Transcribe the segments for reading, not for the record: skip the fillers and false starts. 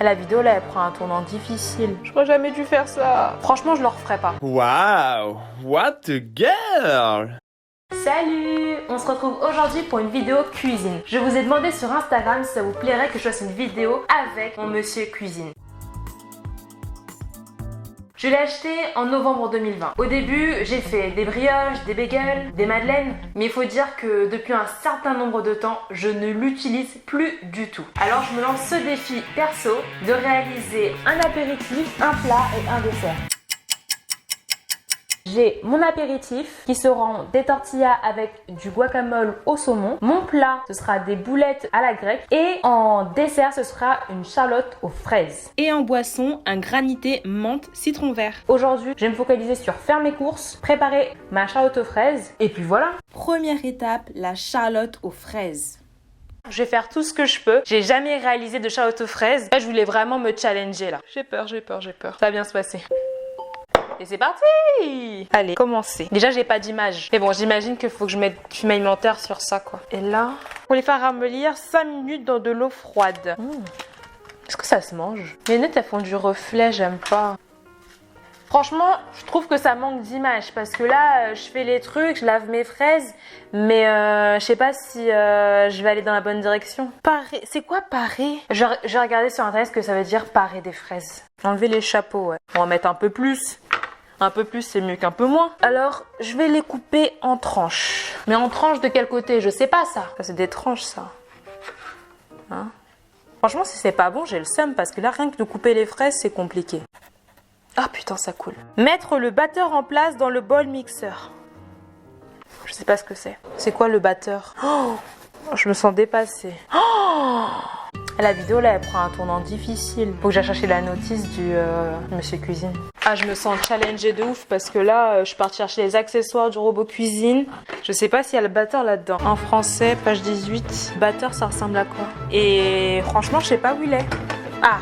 La vidéo là, elle prend un tournant difficile. J'aurais jamais dû faire ça. Franchement, je le referai pas. Wow, what a girl! Salut! On se retrouve aujourd'hui pour une vidéo cuisine. Je vous ai demandé sur Instagram si ça vous plairait que je fasse une vidéo avec mon monsieur cuisine. Je l'ai acheté en novembre 2020. Au début, j'ai fait des brioches, des bagels, des madeleines. Mais il faut dire que depuis un certain nombre de temps, je ne l'utilise plus du tout. Alors je me lance ce défi perso de réaliser un apéritif, un plat et un dessert. J'ai mon apéritif qui seront des tortillas avec du guacamole au saumon. Mon plat, ce sera des boulettes à la grecque. Et en dessert, ce sera une charlotte aux fraises. Et en boisson, un granité menthe citron vert. Aujourd'hui, je vais me focaliser sur faire mes courses, préparer ma charlotte aux fraises. Et puis voilà. Première étape, la charlotte aux fraises. Je vais faire tout ce que je peux. J'ai jamais réalisé de charlotte aux fraises. Là, je voulais vraiment me challenger là. J'ai peur. Ça va bien se passer. Et c'est parti! Allez, commencez. Déjà, j'ai pas d'image. Mais bon, j'imagine qu'il faut que je mette du film alimentaire sur ça, quoi. Et là, pour les faire ramollir 5 minutes dans de l'eau froide. Est-ce que ça se mange? Les lunettes, elles font du reflet, j'aime pas. Franchement, je trouve que ça manque d'image parce que là, je fais les trucs, je lave mes fraises, mais je sais pas si je vais aller dans la bonne direction. Parer, c'est quoi parer? Je vais regarder sur internet ce que ça veut dire parer des fraises. Enlever les chapeaux, ouais. On va mettre un peu plus. Un peu plus, c'est mieux qu'un peu moins. Alors, je vais les couper en tranches. Mais en tranches de quel côté? Je sais pas ça. Ça, c'est des tranches, ça. Hein? Franchement, si c'est pas bon, j'ai le seum parce que là, rien que de couper les fraises, c'est compliqué. Ah putain, ça coule. Mettre le batteur en place dans le bol mixeur. Je sais pas ce que c'est. C'est quoi le batteur? Oh, je me sens dépassée. Oh, la vidéo là, elle prend un tournant difficile. Faut que j'aille chercher la notice du monsieur cuisine. Ah, je me sens challengée de ouf parce que là, je suis partie chercher les accessoires du robot cuisine. Je sais pas s'il y a le batteur là-dedans. En français, page 18. Batteur, ça ressemble à quoi? Et franchement, je sais pas où il est. Ah,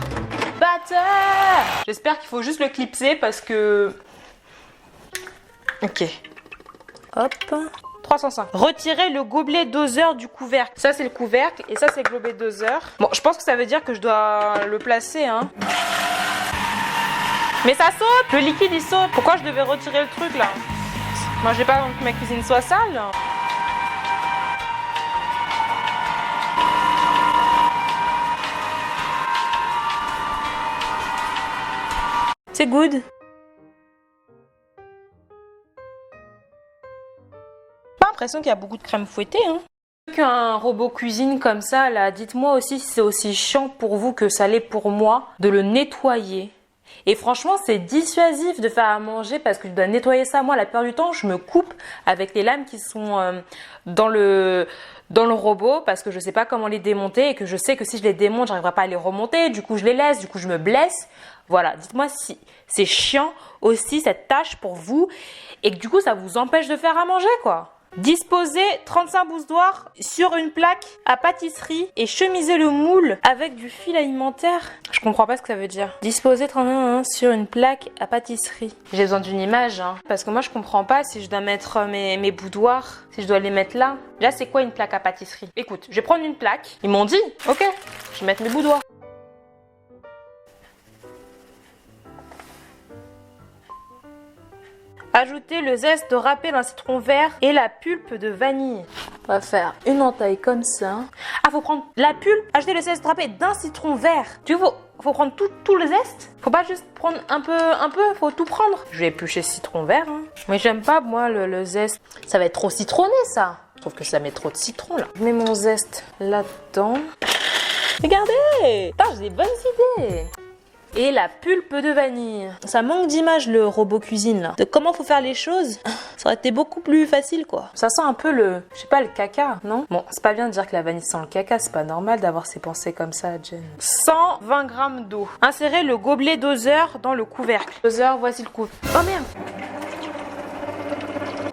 batteur! J'espère qu'il faut juste le clipser parce que... Ok. Hop. 305. Retirer le gobelet doseur du couvercle. Ça, c'est le couvercle et ça, c'est le gobelet doseur. Bon, je pense que ça veut dire que je dois le placer, hein. Mais ça saute! Le liquide, il saute. Pourquoi je devais retirer le truc, là? Moi, j'ai pas envie que ma cuisine soit sale. C'est good. Pas l'impression qu'il y a beaucoup de crème fouettée, hein. Qu'un robot cuisine comme ça, là, dites-moi aussi si c'est aussi chiant pour vous que ça l'est pour moi de le nettoyer. Et franchement, c'est dissuasif de faire à manger parce que je dois nettoyer ça. Moi, la plupart du temps, je me coupe avec les lames qui sont dans le robot parce que je sais pas comment les démonter et que je sais que si je les démonte, j'arriverai pas à les remonter. Du coup, je les laisse, du coup, je me blesse. Voilà, dites-moi si c'est chiant aussi cette tâche pour vous et que du coup, ça vous empêche de faire à manger, quoi. Disposer 35 boudoirs sur une plaque à pâtisserie et chemiser le moule avec du fil alimentaire. Je comprends pas ce que ça veut dire. Disposer 35 sur une plaque à pâtisserie. J'ai besoin d'une image, hein, parce que moi je comprends pas si je dois mettre mes boudoirs, si je dois les mettre là. Là, c'est quoi une plaque à pâtisserie? Écoute, je vais prendre une plaque. Ils m'ont dit, ok, je vais mettre mes boudoirs. Ajouter le zeste râpé d'un citron vert et la pulpe de vanille. On va faire une entaille comme ça. Ah, faut prendre la pulpe, ajouter le zeste râpé d'un citron vert. Tu vois, faut prendre tout le zeste. Faut pas juste prendre un peu, faut tout prendre. Je vais éplucher ce citron vert. Hein. Mais j'aime pas, moi, le zeste. Ça va être trop citronné, ça. Je trouve que ça met trop de citron, là. Je mets mon zeste là-dedans. Regardez! Putain, j'ai des bonnes idées. Et la pulpe de vanille. Ça manque d'image le robot cuisine là. De comment faut faire les choses. Ça aurait été beaucoup plus facile quoi. Ça sent un peu le, je sais pas, le caca, non? Bon, c'est pas bien de dire que la vanille sent le caca, c'est pas normal d'avoir ces pensées comme ça, Jen. 120 g d'eau. Insérez le gobelet doseur dans le couvercle. Doseur, voici le couvercle. Oh merde!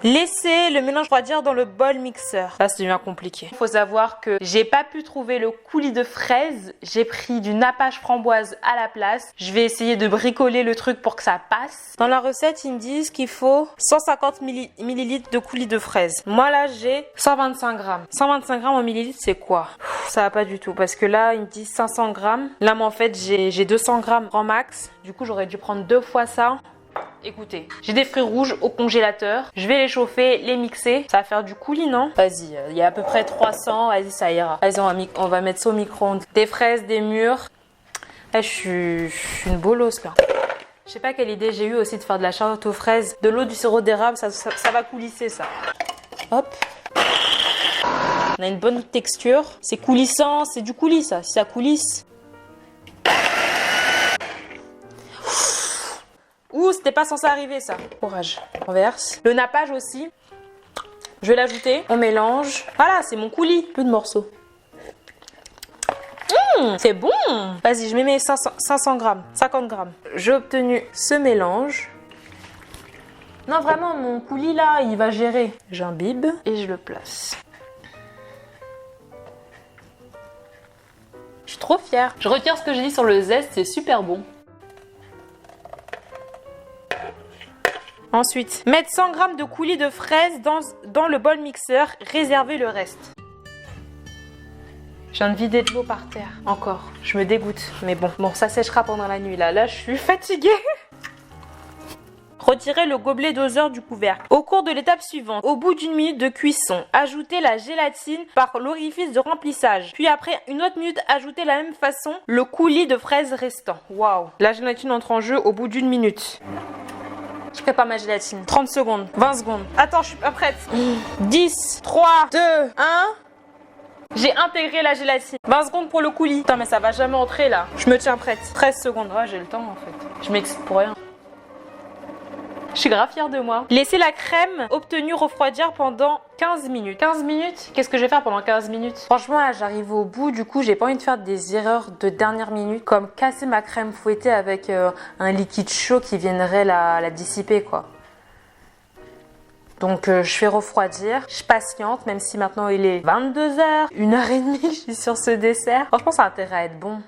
Laissez le mélange refroidir dans le bol mixeur. Là, ça devient compliqué. Il faut savoir que j'ai pas pu trouver le coulis de fraises. J'ai pris du nappage framboise à la place. Je vais essayer de bricoler le truc pour que ça passe. Dans la recette, ils me disent qu'il faut 150 ml de coulis de fraises. Moi, là, j'ai 125 grammes. 125 grammes en millilitres, c'est quoi? Ça va pas du tout parce que là, ils me disent 500 grammes. Là, mais en fait, j'ai 200 grammes grand max. Du coup, j'aurais dû prendre 2 fois ça. Écoutez, j'ai des fruits rouges au congélateur. Je vais les chauffer, les mixer. Ça va faire du coulis, non? Vas-y, il y a à peu près 300. Vas-y, ça ira. Vas-y, on va mettre ça au micro-ondes. Des fraises, des mûres. Je suis une bolosse, là. Je sais pas quelle idée j'ai eu aussi de faire de la charlotte aux fraises. De l'eau, du sirop d'érable, ça va coulisser, ça. Hop. On a une bonne texture. C'est coulissant, c'est du coulis, ça. Si ça coulisse. Ouh, c'était pas censé arriver ça. Courage. On verse. Le nappage aussi. Je vais l'ajouter. On mélange. Voilà, c'est mon coulis. Peu de morceaux. C'est bon. Vas-y, je mets mes 500 grammes. 50 grammes. J'ai obtenu ce mélange. Non, vraiment, mon coulis là, il va gérer. J'imbibe et je le place. Je suis trop fière. Je retire ce que j'ai dit sur le zeste, c'est super bon. Ensuite, mettre 100 g de coulis de fraises dans le bol mixeur, réserver le reste. Je viens de vider de l'eau par terre. Encore, je me dégoûte. Mais bon, ça séchera pendant la nuit là. Là, je suis fatiguée. Retirez le gobelet doseur du couvercle. Au cours de l'étape suivante, au bout d'une minute de cuisson, ajoutez la gélatine par l'orifice de remplissage. Puis après une autre minute, ajoutez de la même façon le coulis de fraises restant. Waouh! La gélatine entre en jeu au bout d'une minute. Je prépare ma gélatine. 30 secondes, 20 secondes. Attends, je suis pas prête. 10, 3, 2, 1. J'ai intégré la gélatine. 20 secondes pour le coulis. Putain, mais ça va jamais entrer là. Je me tiens prête. 13 secondes. Ouais, j'ai le temps en fait. Je m'excite pour rien. Je suis grave fière de moi. Laissez la crème obtenue refroidir pendant 15 minutes. 15 minutes? Qu'est-ce que je vais faire pendant 15 minutes? Franchement, là, j'arrive au bout. Du coup, j'ai pas envie de faire des erreurs de dernière minute. Comme casser ma crème fouettée avec un liquide chaud qui viendrait la dissiper, quoi. Donc, je fais refroidir. Je patiente, même si maintenant il est 22h. 1h30, je suis sur ce dessert. Franchement, ça a intérêt à être bon.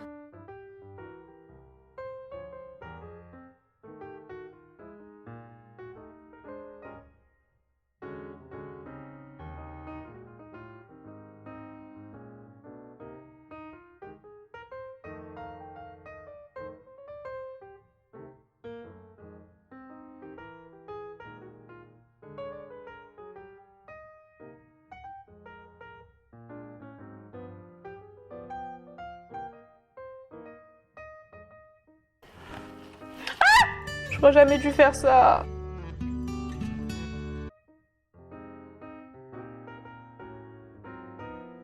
J'aurais jamais dû faire ça.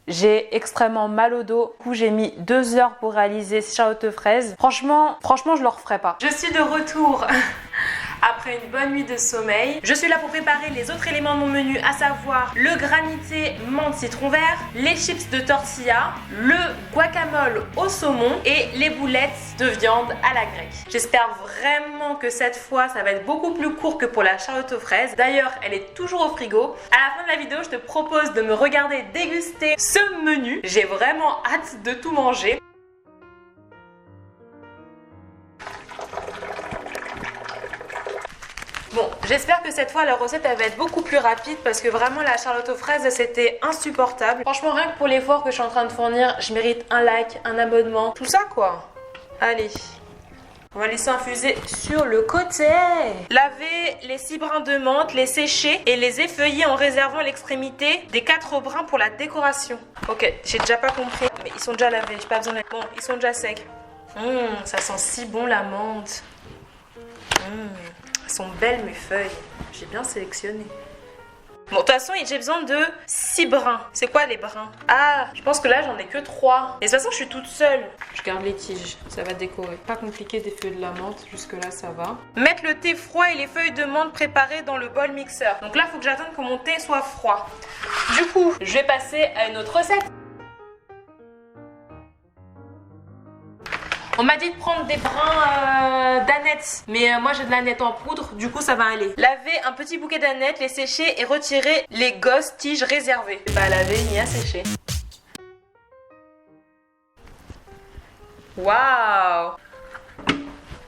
J'ai extrêmement mal au dos. Du coup, j'ai mis 2 heures pour réaliser ces charlottes aux fraises. Franchement, je le referai pas. Je suis de retour après une bonne nuit de sommeil. Je suis là pour préparer les autres éléments de mon menu, à savoir le granité menthe citron vert, les chips de tortilla, le guacamole au saumon et les boulettes de viande à la grecque. J'espère vraiment que cette fois, ça va être beaucoup plus court que pour la charlotte aux fraises. D'ailleurs, elle est toujours au frigo. À la fin de la vidéo, je te propose de me regarder déguster ce menu. J'ai vraiment hâte de tout manger. Bon, j'espère que cette fois la recette elle va être beaucoup plus rapide parce que vraiment la charlotte aux fraises c'était insupportable. Franchement, rien que pour l'effort que je suis en train de fournir, je mérite un like, un abonnement, tout ça quoi. Allez, on va laisser infuser sur le côté. Lavez les 6 brins de menthe, les sécher et les effeuiller en réservant l'extrémité des 4 brins pour la décoration. Ok, j'ai déjà pas compris, mais ils sont déjà lavés, j'ai pas besoin de... Bon, ils sont déjà secs. Ça sent si bon la menthe. Elles sont belles mes feuilles. J'ai bien sélectionné. Bon, de toute façon, j'ai besoin de 6 brins. C'est quoi les brins? Ah, je pense que là, j'en ai que 3. Et de toute façon, je suis toute seule. Je garde les tiges. Ça va décorer. Pas compliqué des feuilles de la menthe. Jusque-là, ça va. Mettre le thé froid et les feuilles de menthe préparées dans le bol mixeur. Donc là, il faut que j'attende que mon thé soit froid. Du coup, je vais passer à une autre recette. On m'a dit de prendre des brins d'anettes, mais moi j'ai de l'aneth en poudre, du coup ça va aller. Laver un petit bouquet d'anettes, les sécher et retirer les gosses tiges réservées. Pas à laver ni à sécher. Waouh!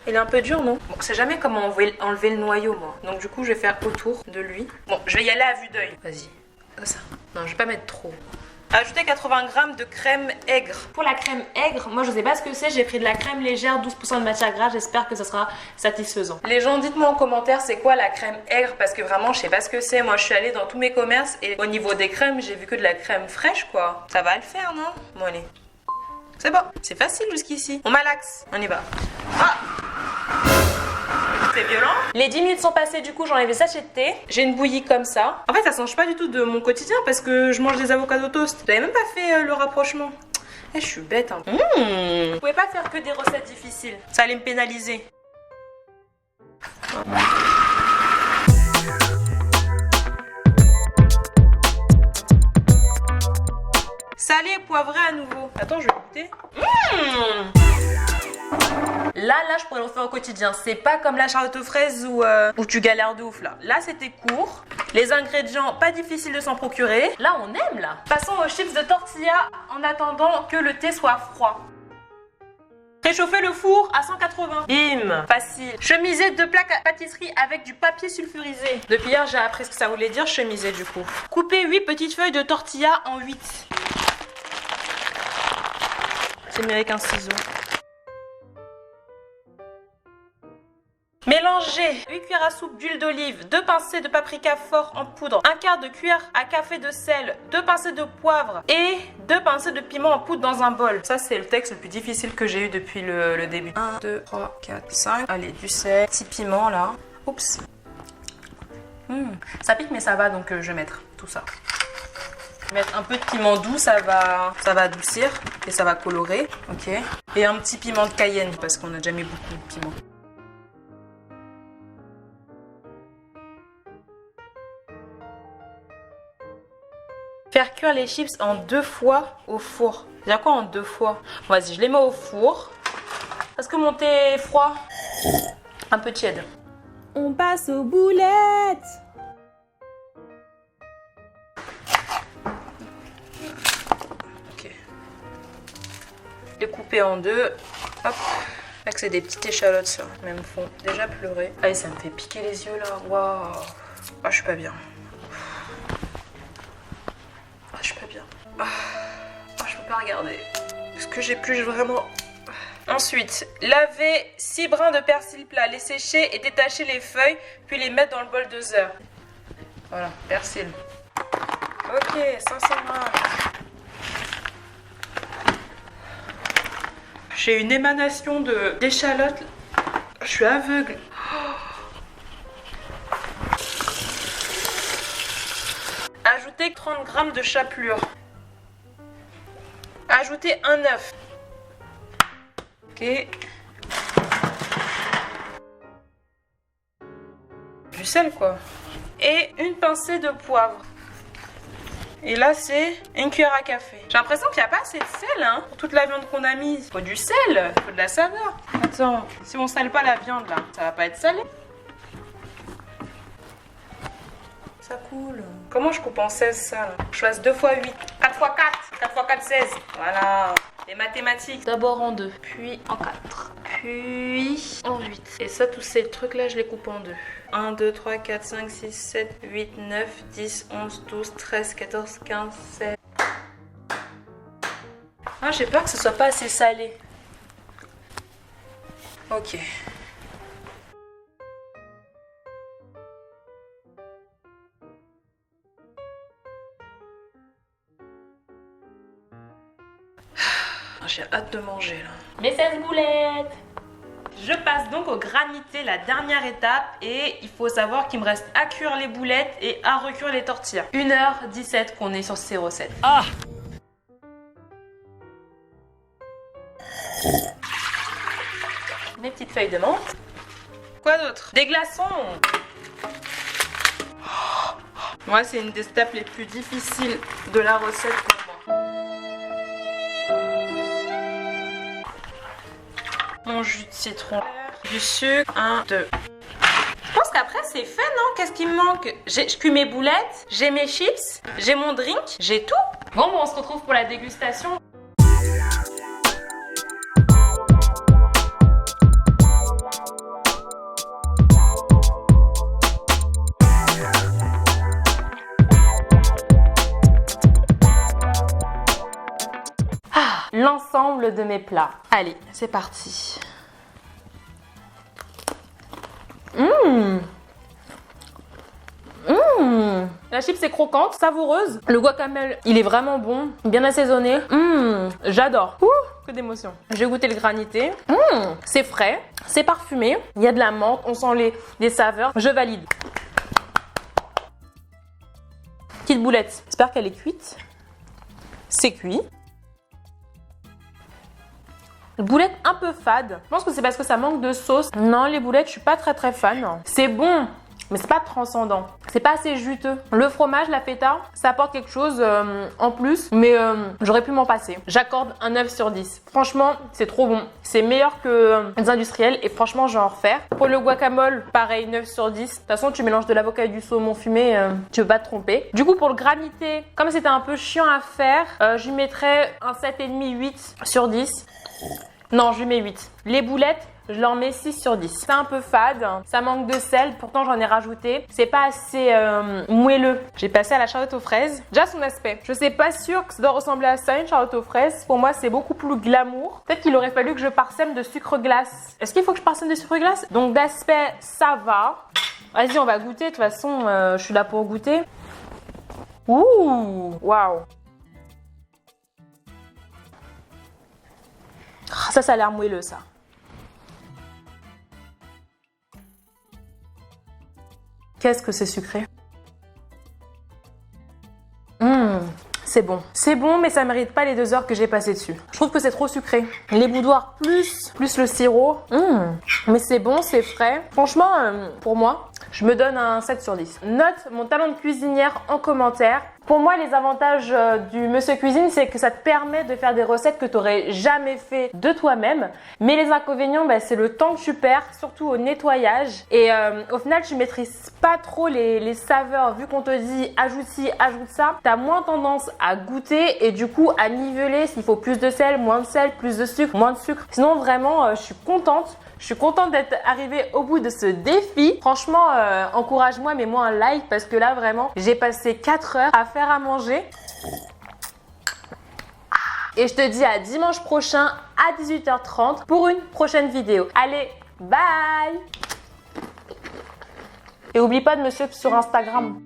Il est un peu dur, non? Bon, je sais jamais comment enlever le noyau, moi. Donc du coup, je vais faire autour de lui. Bon, je vais y aller à vue d'œil. Vas-y. Comme ça. Non, je vais pas mettre trop. Ajouter 80 g de crème aigre. Pour la crème aigre, moi je sais pas ce que c'est. J'ai pris de la crème légère, 12% de matière grasse. J'espère que ça sera satisfaisant. Les gens, dites-moi en commentaire c'est quoi la crème aigre, parce que vraiment je sais pas ce que c'est. Moi je suis allée dans tous mes commerces et au niveau des crèmes, j'ai vu que de la crème fraîche, quoi. Ça va le faire, non? Bon, allez. C'est bon, c'est facile jusqu'ici. On malaxe, on y va. Ah! C'est violent. Les 10 minutes sont passées, du coup j'enlève les sachets de thé. J'ai une bouillie comme ça. En fait ça change pas du tout de mon quotidien parce que je mange des avocats au toast. J'avais même pas fait le rapprochement. Je suis bête hein. Vous pouvez pas faire que des recettes difficiles. Ça allait me pénaliser. Salé et poivré à nouveau. Attends, je vais goûter. Là, je pourrais le faire au quotidien. C'est pas comme la charlotte aux fraises où tu galères de ouf là. Là, c'était court. Les ingrédients, pas difficile de s'en procurer. Là, on aime là. Passons aux chips de tortilla en attendant que le thé soit froid. Réchauffer le four à 180. Bim, facile. Chemiser 2 plaques à pâtisserie avec du papier sulfurisé. Depuis hier, j'ai appris ce que ça voulait dire chemiser du coup. Couper 8 petites feuilles de tortilla en 8. C'est mieux avec un ciseau. Mélangez 8 cuillères à soupe d'huile d'olive, 2 pincées de paprika fort en poudre, 1/4 de cuillère à café de sel, 2 pincées de poivre et 2 pincées de piment en poudre dans un bol. Ça, c'est le texte le plus difficile que j'ai eu depuis le début. 1, 2, 3, 4, 5. Allez, du sel, petit piment là. Oups. Ça pique, mais ça va, donc je vais mettre tout ça. Mettre un peu de piment doux, ça va adoucir et ça va colorer. Ok. Et un petit piment de Cayenne parce qu'on a déjà mis beaucoup de piment. Faire cuire les chips en 2 fois au four. C'est-à-dire quoi en 2 fois? Vas-y, je les mets au four. Parce que mon thé est froid. Un peu tiède. On passe aux boulettes. Ok. Les couper en 2. Hop. Là que c'est des petites échalotes ça. Elles me font déjà pleurer. Allez, ça me fait piquer les yeux là. Waouh. Ah, je suis pas bien. Je suis pas bien. Je peux pas regarder. Est-ce que j'épluche vraiment? Ensuite, laver 6 brins de persil plat, les sécher et détacher les feuilles, puis les mettre dans le bol 2 heures. Voilà, persil. Ok, 500 grammes. J'ai une émanation d'échalotes. Je suis aveugle. Ajouter 30 g de chapelure. Ajouter un œuf. Ok. Du sel quoi. Et une pincée de poivre. Et là c'est une cuillère à café. J'ai l'impression qu'il n'y a pas assez de sel hein, pour toute la viande qu'on a mise. Faut du sel, faut de la saveur. Attends, si on sale pas la viande là, ça va pas être salé. Ça coule. Comment je coupe en 16 ça là? Je fasse 2 x 8. 4 x 4. 4 x 4, 16. Voilà. Les mathématiques. D'abord en 2, puis en 4, puis en 8. Et ça, tous ces trucs là, je les coupe en 2. 1, 2, 3, 4, 5, 6, 7, 8, 9, 10, 11, 12, 13, 14, 15, 16. Ah, j'ai peur que ce soit pas assez salé. Ok. J'ai hâte de manger là. Mes 16 boulettes. Je passe donc au granité, la dernière étape. Et il faut savoir qu'il me reste à cuire les boulettes et à recuire les tortillas. 1h17 qu'on est sur ces recettes. Ah! Mes petites feuilles de menthe. Quoi d'autre? Des glaçons. Moi, c'est une des étapes les plus difficiles de la recette pour moi. mon jus de citron, du sucre, 1, 2. Je pense qu'après c'est fait, non? Qu'est-ce qui me manque? Je cuis mes boulettes, j'ai mes chips, j'ai mon drink, j'ai tout. Bon, on se retrouve pour la dégustation. L'ensemble de mes plats. Allez, c'est parti. La chips est croquante, savoureuse. Le guacamole, il est vraiment bon, bien assaisonné. J'adore. Que d'émotion. J'ai goûté le granité. C'est frais, c'est parfumé. Il y a de la menthe, on sent les saveurs. Je valide. Petite boulette. J'espère qu'elle est cuite. C'est cuit. Boulette un peu fade. Je pense que c'est parce que ça manque de sauce. Non, les boulettes, je suis pas très fan. C'est bon, mais c'est pas transcendant. C'est pas assez juteux. Le fromage, la feta, ça apporte quelque chose en plus, mais j'aurais pu m'en passer. J'accorde un 9 sur 10. Franchement, c'est trop bon. C'est meilleur que les industriels et franchement, je vais en refaire. Pour le guacamole, pareil, 9 sur 10. De toute façon, tu mélanges de l'avocat et du saumon fumé, tu veux pas te tromper. Du coup, pour le granité, comme c'était un peu chiant à faire, je lui mettrais un 7,5, 8 sur 10. Non, je lui mets 8. Les boulettes, je leur mets 6 sur 10. C'est un peu fade, ça manque de sel, pourtant j'en ai rajouté. C'est pas assez moelleux. J'ai passé à la charlotte aux fraises. Déjà son aspect, je sais pas sûr que ça doit ressembler à ça, une charlotte aux fraises. Pour moi, c'est beaucoup plus glamour. Peut-être qu'il aurait fallu que je parsème de sucre glace. Est-ce qu'il faut que je parsème de sucre glace? Donc d'aspect, ça va. Vas-y, on va goûter. De toute façon, je suis là pour goûter. Ouh, waouh. Ça a l'air moelleux, ça. Qu'est-ce que c'est sucré? C'est bon. C'est bon, mais ça mérite pas les 2 heures que j'ai passées dessus. Je trouve que c'est trop sucré. Les boudoirs plus le sirop. Mais c'est bon, c'est frais. Franchement, pour moi, je me donne un 7 sur 10. Note mon talent de cuisinière en commentaire. Pour moi, les avantages du Monsieur Cuisine, c'est que ça te permet de faire des recettes que tu n'aurais jamais fait de toi-même. Mais les inconvénients, c'est le temps que tu perds, surtout au nettoyage. Et au final, tu maîtrises pas trop les saveurs. Vu qu'on te dit ajoute ci, ajoute ça, tu as moins tendance à goûter et du coup à niveler s'il faut plus de sel, plus de sucre, moins de sucre. Sinon, vraiment, je suis contente. Je suis contente d'être arrivée au bout de ce défi. Franchement, encourage-moi, mets-moi un like parce que là, vraiment, j'ai passé 4 heures à faire à manger. Et je te dis à dimanche prochain à 18h30 pour une prochaine vidéo. Allez, bye! Et oublie pas de me suivre sur Instagram.